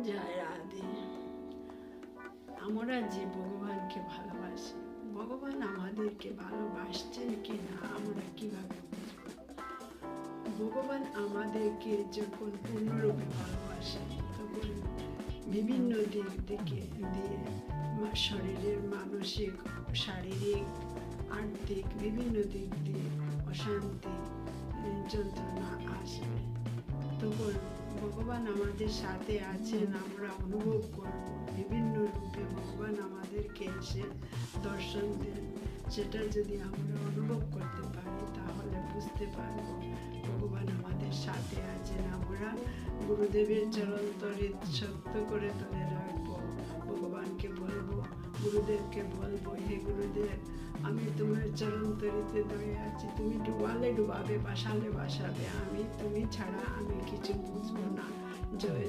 জয় রাধে। আমরা যে ভগবানকে ভালোবাসি, ভগবান আমাদেরকে ভালোবাসছেন কি না আমরা কিভাবে বুঝবো? ভগবান আমাদেরকে যখন পূর্ণরূপে ভালোবাসেন তখন বিভিন্ন দিক থেকে দিয়ে শরীরের মানসিক, শারীরিক, আর্থিক বিভিন্ন দিক দিয়ে অশান্তি, যন্ত্রণা আসবে। তখন ভগবান আমাদের সাথে আছেন আমরা অনুভব করব। বিভিন্ন রূপে ভগবান আমাদেরকে এসে দর্শন দেন। সেটা যদি আমরা অনুভব করতে পারি তাহলে বুঝতে পারব ভগবান আমাদের সাথে আছেন। আমরা গুরুদেবের চরণ তরে শক্ত করে ধরে রাখবো। ভগবানকে বলবো, গুরুদেবকে বলবো, হে গুরুদেব, আমি তোমার চরণ তরিতে ধরে আছি। তুমি ডুবালে ডুবাবে, বাসালে বাসাবে, তুমি ছাড়া আমি কিছু বুঝবো না। জয়